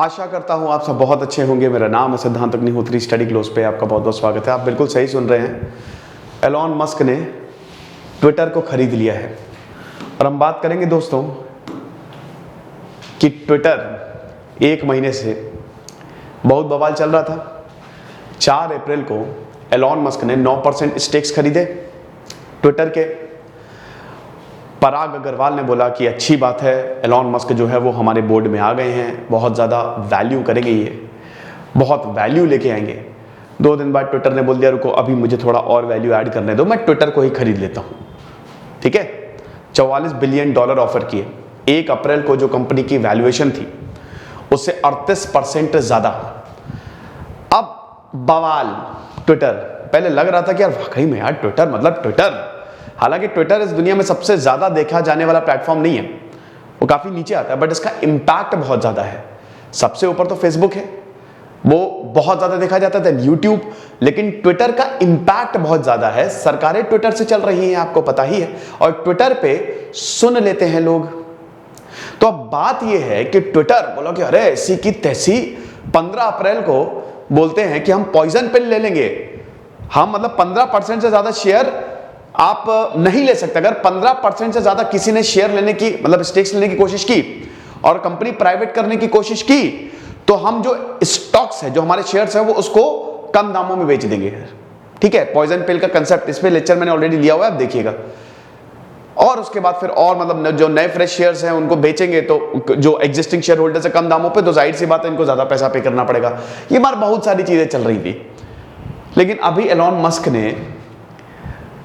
आशा करता हूँ आप सब बहुत अच्छे होंगे। मेरा नाम है सिद्धांत अग्निहोत्री, स्टडी क्लोज पे आपका बहुत बहुत स्वागत है। आप बिल्कुल सही सुन रहे हैं, एलॉन मस्क ने ट्विटर को खरीद लिया है। और हम बात करेंगे दोस्तों कि ट्विटर एक महीने से बहुत बवाल चल रहा था। 4 अप्रैल को एलॉन मस्क ने 9% स्टेक्स खरीदे ट्विटर के। पराग अग्रवाल ने बोला कि अच्छी बात है, एलॉन मस्क जो है वो हमारे बोर्ड में आ गए हैं, बहुत ज़्यादा वैल्यू करेंगे, ये बहुत वैल्यू लेके आएंगे। 2 दिन बाद ट्विटर ने बोल दिया रुको, अभी मुझे थोड़ा और वैल्यू ऐड करने दो, मैं ट्विटर को ही खरीद लेता हूँ। ठीक है, $44 बिलियन ऑफर किए। 1 अप्रैल को जो कंपनी की वैल्यूएशन थी उससे 38% ज़्यादा। अब बवाल ट्विटर, पहले लग रहा था कि यार वाकई में यार ट्विटर मतलब ट्विटर, हालांकि ट्विटर इस दुनिया में सबसे ज्यादा देखा जाने वाला प्लेटफॉर्म नहीं है, वो काफी नीचे आता है, बट इसका इंपैक्ट बहुत ज्यादा है। सबसे ऊपर तो फेसबुक है, वो बहुत ज्यादा देखा जाता है, यूट्यूब, लेकिन ट्विटर का इंपैक्ट बहुत ज्यादा है। सरकारें ट्विटर से चल रही हैं, आपको पता ही है, और ट्विटर पे सुन लेते हैं लोग। तो अब बात यह है कि ट्विटर बोलो कि अरे ऐसी की तैसी 15 अप्रैल को बोलते हैं कि हम पॉइजन पिल ले लेंगे, हम मतलब 15% से ज्यादा शेयर आप नहीं ले सकते। अगर 15% से ज्यादा किसी ने शेयर लेने की मतलब स्टेक्स लेने की कोशिश की और कंपनी प्राइवेट करने की कोशिश की तो हम जो स्टॉक्स है, जो हमारे शेयर्स है, वो उसको कम दामों में बेच देंगे। ठीक है, पॉइजन पिल का कंसेप्ट, इस पे लेक्चर मैंने ऑलरेडी लिया हुआ है, आप देखिएगा। और उसके बाद फिर और मतलब जो नए फ्रेश शेयर्स हैं उनको बेचेंगे तो जो एग्जिस्टिंग शेयर होल्डर से कम दामों पे, तो जाहिर सी बात है इनको ज्यादा पैसा पे करना पड़ेगा। ये बार बहुत सारी चीजें चल रही थी, लेकिन अभी एलॉन मस्क ने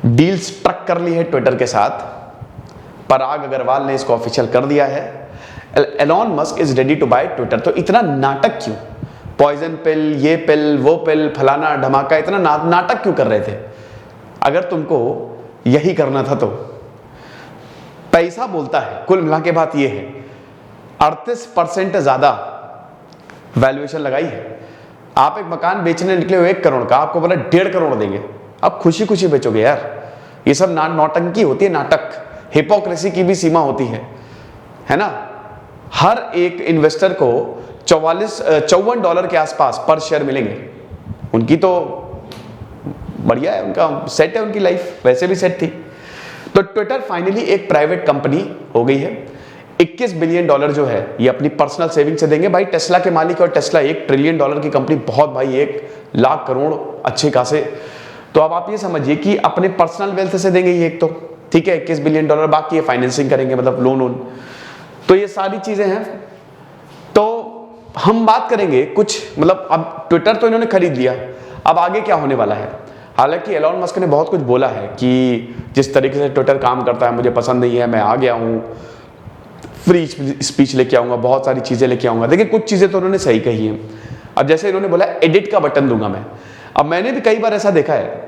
डील स्ट्रक कर ली है ट्विटर के साथ। पराग अग्रवाल ने इसको ऑफिशियल कर दिया है। Elon Musk is ready to buy Twitter. तो इतना नाटक क्यों? पॉइजन पिल, ये पिल, वो पिल, फलाना धमाका, इतना नाटक क्यों कर रहे थे? अगर तुमको यही करना था तो पैसा बोलता है। कुल मिला के बात यह है, 38% ज्यादा वैल्यूएशन लगाई है। आप एक मकान बेचने निकले हो 1 करोड़ का, आपको बोला 1.5 करोड़ देंगे, आप खुशी खुशी बेचोगे यार? ये सब नौटंकी होती है, नाटक, हिपोक्रेसी की भी सीमा होती है ना। हर एक इन्वेस्टर को $54 के आसपास पर शेयर मिलेंगे। उनकी तो बढ़िया है, उनका सेट है, उनकी लाइफ वैसे भी सेट थी। तो ट्विटर फाइनली एक प्राइवेट कंपनी हो गई है। $21 बिलियन जो है ये अपनी पर्सनल सेविंग से देंगे। भाई टेस्ला के मालिक, और टेस्ला $1 ट्रिलियन की कंपनी, बहुत भाई, 1 लाख करोड़ अच्छे खासे। तो अब आप ये समझिए कि अपने पर्सनल वेल्थ से देंगे ये एक, तो ठीक है, $21 बिलियन, बाकी ये फाइनेंसिंग करेंगे, मतलब लोन। तो ये सारी चीजें हैं। तो हम बात करेंगे कुछ, मतलब अब ट्विटर तो इन्होंने खरीद लिया, अब आगे क्या होने वाला है। हालांकि एलॉन मस्क ने बहुत कुछ बोला है कि जिस तरीके से ट्विटर काम करता है मुझे पसंद नहीं है, मैं आ गया हूं, फ्री स्पीच लेके आऊंगा, बहुत सारी चीजें लेके आऊंगा। देखिए कुछ चीजें तो उन्होंने सही कही हैं। अब जैसे इन्होंने बोला एडिट का बटन दूंगा मैं। अब मैंने भी कई बार ऐसा देखा है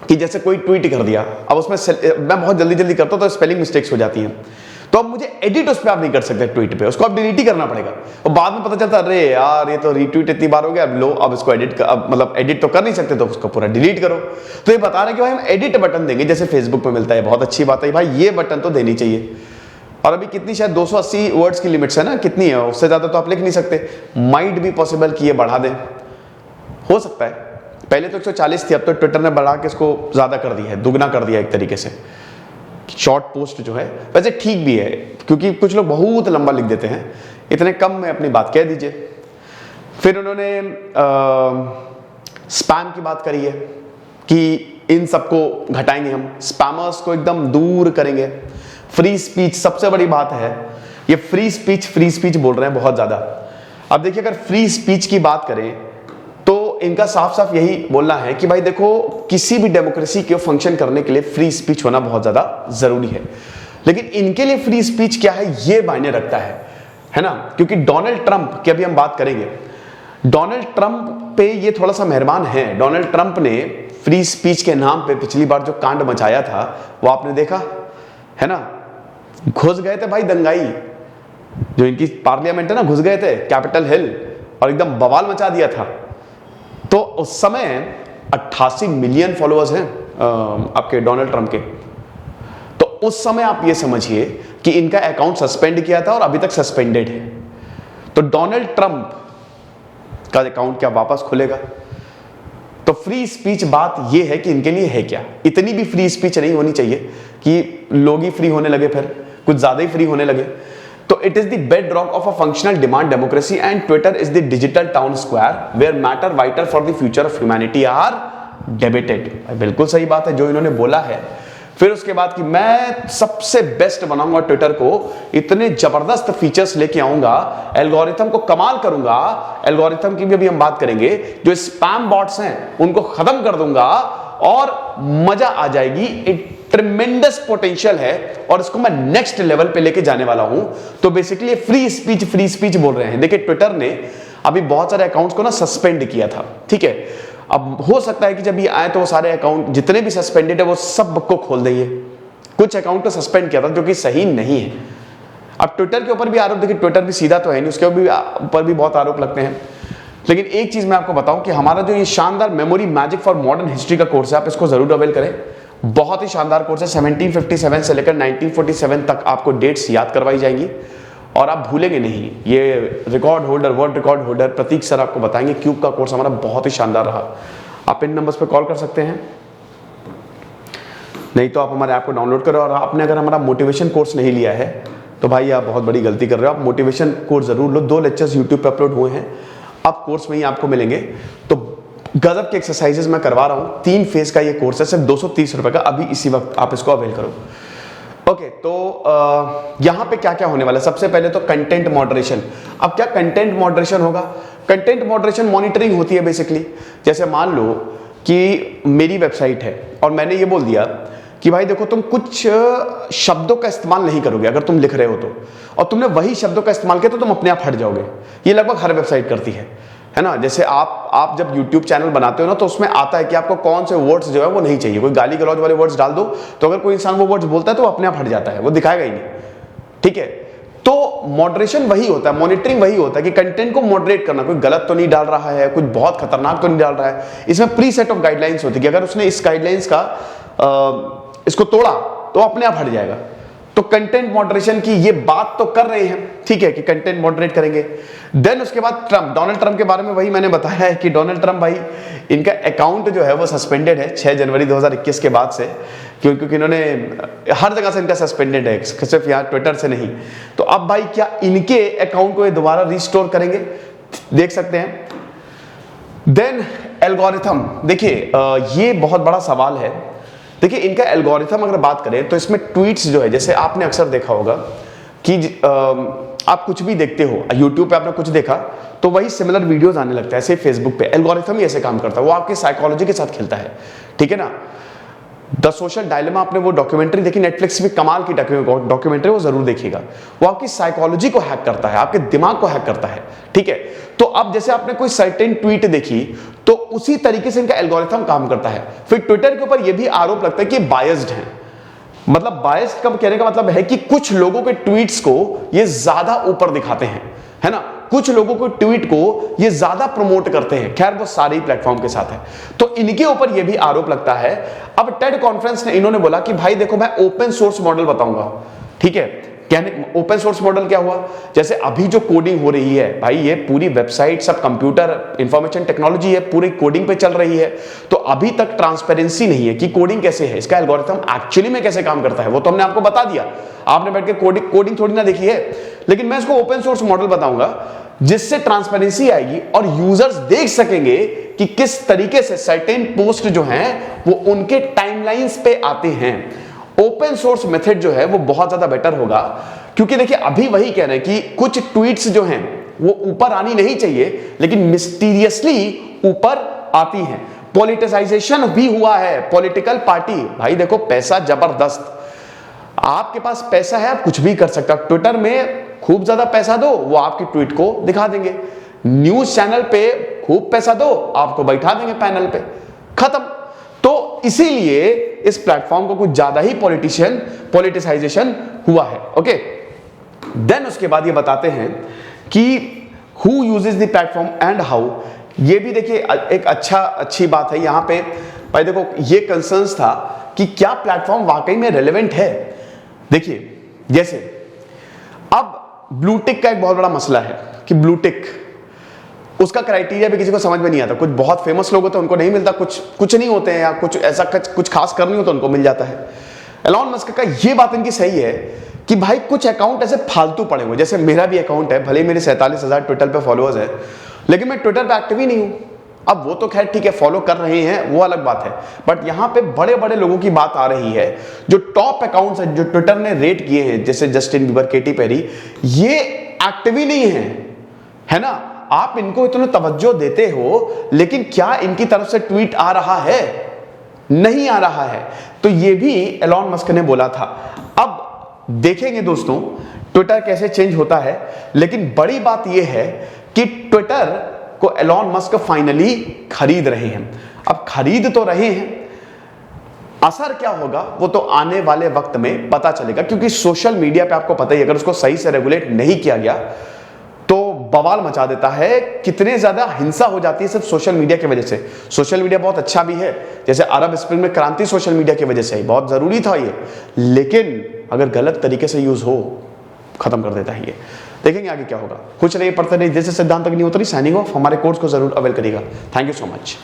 कि जैसे कोई ट्वीट कर दिया, अब उसमें मैं बहुत जल्दी जल्दी करता हूं तो स्पेलिंग मिस्टेक्स हो जाती हैं, तो अब मुझे एडिट उस पर आप नहीं कर सकते ट्वीट पे, उसको आप डिलीट ही करना पड़ेगा। और बाद में पता चलता है अरे यार ये तो रीट्वीट इतनी बार हो गया, अब लो, अब इसको एडिट मतलब एडिट तो कर नहीं सकते, तो उसको पूरा डिलीट करो। तो ये बता रहे हैं कि भाई हम एडिट बटन देंगे, जैसे फेसबुक पे मिलता है, बहुत अच्छी बात है भाई, ये बटन तो देनी चाहिए। और अभी कितनी, शायद 280 वर्ड्स की लिमिट्स है ना, कितनी है, उससे ज्यादा तो आप लिख नहीं सकते। माइट भी पॉसिबल कि ये बढ़ा दें, हो सकता है। पहले तो 140 थी, अब तो ट्विटर ने बढ़ा के इसको ज्यादा कर दिया है, दुगना कर दिया एक तरीके से। शॉर्ट पोस्ट जो है वैसे ठीक भी है, क्योंकि कुछ लोग बहुत लंबा लिख देते हैं, इतने कम में अपनी बात कह दीजिए। फिर उन्होंने स्पैम की बात करी है कि इन सबको घटाएंगे, हम स्पैमर्स को एकदम दूर करेंगे। फ्री स्पीच सबसे बड़ी बात है, ये फ्री स्पीच बोल रहे हैं बहुत ज्यादा। अब देखिए, अगर फ्री स्पीच की बात करें तो इनका साफ साफ यही बोलना है कि भाई देखो, किसी भी डेमोक्रेसी के फंक्शन करने के लिए फ्री स्पीच होना बहुत ज्यादा जरूरी है। लेकिन इनके लिए फ्री स्पीच क्या है ये मायने रखता है ना, क्योंकि डोनाल्ड ट्रंप की अभी हम बात करेंगे। डोनाल्ड ट्रंप पे ये थोड़ा सा मेहरबान है। डोनाल्ड ट्रंप ने फ्री स्पीच के नाम पे पिछली बार जो कांड मचाया था वो आपने देखा है ना, घुस गए थे भाई दंगाई, जो इनकी पार्लियामेंट है ना, घुस गए थे कैपिटल हिल और एकदम बवाल मचा दिया था। तो उस समय 88 मिलियन फॉलोअर्स हैं आपके डोनाल्ड ट्रंप के। तो उस समय आप ये समझिए कि इनका अकाउंट सस्पेंड किया था और अभी तक सस्पेंडेड है। तो डोनाल्ड ट्रंप का अकाउंट क्या वापस खुलेगा? तो फ्री स्पीच बात यह है कि इनके लिए है क्या? इतनी भी फ्री स्पीच नहीं होनी चाहिए कि लोग ही फ्री होने लगे, फिर कुछ ज्यादा ही फ्री होने लगे। तो it is the bedrock of a functional demand democracy and Twitter is the digital town square where matter vital for the future of humanity are debated. बिल्कुल सही बात है जो इन्होंने बोला है। फिर उसके बाद कि मैं सबसे बेस्ट बनाऊंगा ट्विटर को, इतने जबरदस्त फीचर्स लेके आऊंगा, एल्गोरिथम को कमाल करूंगा, एल्गोरिथम की भी अभी हम बात करेंगे, जो स्पैम बॉट्स हैं उनको खत्म कर दूंगा और मजा आ जाएगी। एक ट्रिमेंडस पोटेंशियल है और इसको मैं नेक्स्ट लेवल पे लेके जाने वाला हूं। तो बेसिकली फ्री स्पीच बोल रहे हैं। देखिए ट्विटर ने अभी बहुत सारे अकाउंट्स को ना सस्पेंड किया था, ठीक है। अब हो सकता है कि जब ये आए तो वो सारे अकाउंट जितने भी सस्पेंडेड है वो सब को खोल देंगे। कुछ अकाउंट को सस्पेंड किया था जो कि सही नहीं है। अब ट्विटर के ऊपर भी आरोप, देखिए ट्विटर भी सीधा तो है नहीं, उसके ऊपर भी बहुत आरोप लगते हैं। लेकिन एक चीज मैं आपको बताऊं कि हमारा जो ये शानदार memory magic for modern history का कोर्स है, आप इसको जरूर अवेल करें। बहुत ही शानदार कोर्स है। 1757 से लेकर 1947 तक आपको डेट्स याद करवाई जाएंगी और आप भूलेंगे नहीं। ये record holder, world record holder Prateek sir आपको बताएंगे। क्यूब का कोर्स हमारा बहुत ही शानदार रहा। आप इन नंबर्स पे कॉल कर सकते हैं, नहीं तो आप हमारे ऐप को डाउनलोड करो। और आपने अगर हमारा मोटिवेशन कोर्स नहीं लिया है तो भाई आप बहुत बड़ी गलती कर रहे हो। आप मोटिवेशन कोर्स जरूर लो। 2 लेक्चर्स यूट्यूब पे अपलोड हुए हैं, आप कोर्स में ही आपको मिलेंगे। तो गजब के एक्सरसाइजेस मैं करवा रहा हूँ। 3 फेज का ये कोर्स है, सिर्फ 230 रुपए का। अभी इसी वक्त आप इसको अवेल करो। ओके, तो यहां पे क्या क्या होने वाला है? सबसे पहले तो कंटेंट मॉडरेशन। अब क्या कंटेंट मॉडरेशन होगा? कंटेंट मॉडरेशन मॉनिटरिंग होती है बेसिकली। जैसे मान लो कि मेरी वेबसाइट है और मैंने ये बोल दिया कि भाई देखो तुम कुछ शब्दों का इस्तेमाल नहीं करोगे अगर तुम लिख रहे हो तो, और तुमने वही शब्दों का इस्तेमाल किया तो तुम अपने आप हट जाओगे। ये लगभग हर वेबसाइट करती है ना। जैसे आप जब YouTube चैनल बनाते हो ना तो उसमें आता है कि आपको कौन से वर्ड्स जो है वो नहीं चाहिए। कोई गाली गलौज वाले वर्ड्स डाल दो तो अगर कोई इंसान वो वर्ड्स बोलता है तो वो अपने आप हट जाता है, वो दिखाएगा ही नहीं, ठीक है। तो मॉडरेशन वही होता है, मॉनिटरिंग वही होता है कि कंटेंट को मॉडरेट करना। कोई गलत तो नहीं डाल रहा है, कुछ बहुत खतरनाक तो नहीं डाल रहा है। इसमें प्री सेट ऑफ गाइडलाइंस होती है कि अगर उसने इस गाइडलाइंस का इसको तोड़ा तो अपने आप हट जाएगा। तो कंटेंट मॉडरेशन की ये बात तो कर रहे हैं, ठीक है, कि कंटेंट मॉडरेट करेंगे। देन उसके बाद ट्रंप, डोनाल्ड ट्रंप के बारे में वही मैंने बताया है कि डोनाल्ड ट्रंप भाई, इनका अकाउंट जो है वो सस्पेंडेड है 6 जनवरी 2021 के बाद से, क्योंकि इन्होंने हर जगह से इनका सस्पेंडेड है, सिर्फ यहाँ ट्विटर से नहीं। तो अब भाई क्या इनके अकाउंट को ये दोबारा रिस्टोर करेंगे? देख सकते हैं। देन एल्गोरिथम, देखिए ये बहुत बड़ा सवाल है। देखिए इनका एल्गोरिथम अगर बात करें तो इसमें ट्वीट्स जो है, जैसे आपने अक्सर देखा होगा कि आप कुछ भी देखते हो, यूट्यूब पे आपने कुछ देखा तो वही सिमिलर वीडियोस आने लगता है। ऐसे फेसबुक पे एल्गोरिथम ही ऐसे काम करता है, वो आपकी साइकोलॉजी के साथ खेलता है, ठीक है ना। द सोशल डायलेमा, आपने वो डॉक्यूमेंट्री देखी, नेटफ्लिक्स में कमाल की डॉक्यूमेंट्री, वो जरूर देखिएगा। वो आपकी साइकोलॉजी को हैक करता है, आपके दिमाग को हैक करता है, ठीक है। तो अब जैसे आपने कोई सर्टेन ट्वीट देखी तो उसी तरीके से इनका एल्गोरिथम काम करता है। फिर ट्विटर के ऊपर यह भी आरोप लगता है कि बायस्ड है। मतलब बायस्ड कब कहने का मतलब है कि कुछ लोगों के ट्वीट्स को ये ज्यादा ऊपर दिखाते हैं, है ना। कुछ लोगों को ट्वीट को ये ज्यादा प्रमोट करते हैं। खैर वो सारे प्लेटफॉर्म के साथ है, तो इनके ऊपर ये भी आरोप लगता है। अब टेड कॉन्फ्रेंस ने इन्होंने बोला कि भाई देखो मैं ओपन सोर्स मॉडल बताऊंगा, ठीक है। कहने ओपन सोर्स मॉडल क्या हुआ? जैसे अभी जो कोडिंग हो रही है भाई, ये पूरी वेबसाइट सब कंप्यूटर इंफॉर्मेशन टेक्नोलॉजी है, पूरी कोडिंग पे चल रही है। तो अभी तक ट्रांसपेरेंसी नहीं है कि कोडिंग कैसे है, इसका एल्गोरिथम एक्चुअली में कैसे काम करता है, वो तो हमने आपको बता दिया। आपने बैठ के कोडिंग थोड़ी ना देखी है। लेकिन मैं इसको ओपन सोर्स मॉडल बताऊंगा जिससे ट्रांसपेरेंसी आएगी और यूजर्स देख सकेंगे कि किस तरीके से सर्टेन पोस्ट जो हैं वो उनके टाइमलाइंस पे आते हैं। ओपन सोर्स मेथड जो है वो बहुत ज्यादा बेटर होगा, क्योंकि देखिए अभी वही कह रहे हैं कि कुछ ट्वीट्स जो हैं वो ऊपर आनी नहीं चाहिए लेकिन मिस्टीरियसली ऊपर आती हैं। पॉलिटिसाइजेशन भी हुआ है, पॉलिटिकल पार्टी। भाई देखो पैसा जबरदस्त, आपके पास पैसा है, आप कुछ भी कर सकते हो। ट्विटर में खूब ज्यादा पैसा दो, वो आपकी ट्वीट को दिखा देंगे। न्यूज चैनल पे खूब पैसा दो, आपको बैठा देंगे पैनल पे, खत्म। तो इसीलिए इस प्लेटफॉर्म को कुछ ज्यादा ही पॉलिटिसाइजेशन हुआ है। ओके, देन उसके बाद ये बताते हैं कि who uses the platform and how. ये भी देखिए एक अच्छी बात है यहां पे। भाई देखो ये कंसर्न्स था कि क्या प्लेटफॉर्म वाकई में रेलेवेंट है। देखिए जैसे अब ब्लू टिक का एक बहुत बड़ा मसला है, कि ब्लू टिक, उसका क्राइटेरिया भी किसी को समझ में नहीं आता। कुछ बहुत फेमस लोग होते हैं उनको नहीं मिलता, कुछ नहीं होते हैं या कुछ ऐसा कुछ खास करनी हो तो उनको मिल जाता है। एलॉन मस्क का ये बात इनकी सही है कि भाई कुछ अकाउंट ऐसे फालतू पड़े हुए, जैसे मेरा भी अकाउंट है, भले मेरे 47,000 ट्विटर पे फॉलोअर्स है, लेकिन मैं ट्विटर पे एक्टिव ही नहीं हूं। अब वो तो खैर ठीक है, फॉलो कर रहे हैं वो अलग बात है, बट यहां पे बड़े बड़े लोगों की बात आ रही है जो टॉप अकाउंट्स हैं, जो ट्विटर ने रेट किए हैं, जैसे जस्टिन बीबर, केटी पेरी, ये एक्टिव ही नहीं है ना। आप इनको इतना तवज्जो देते हो, लेकिन क्या इनकी तरफ से ट्वीट आ रहा है? नहीं आ रहा है। तो ये भी एलॉन मस्क ने बोला था। अब देखेंगे दोस्तों ट्विटर कैसे चेंज होता है, लेकिन बड़ी बात यह है कि ट्विटर को एलॉन मस्क फाइनली खरीद रहे हैं। अब खरीद तो रहे हैं, असर क्या होगा वो तो आने वाले वक्त में पता चलेगा, क्योंकि सोशल मीडिया पे आपको पता ही, अगर उसको सही से रेगुलेट नहीं किया गया तो बवाल मचा देता है। कितने ज्यादा हिंसा हो जाती है सिर्फ सोशल मीडिया की वजह से। सोशल मीडिया बहुत अच्छा भी है, जैसे अरब स्प्रिंग में क्रांति सोशल मीडिया की वजह से ही, बहुत जरूरी था ये, लेकिन अगर गलत तरीके से यूज हो खत्म कर देता है ये। देखेंगे आगे क्या होगा। खुश रहिए, पढ़ते रहिए, जैसे सिद्धांत तक नहीं होता रही। Signing off. हमारे कोर्स को जरूर अवेल करिएगा। Thank you so much.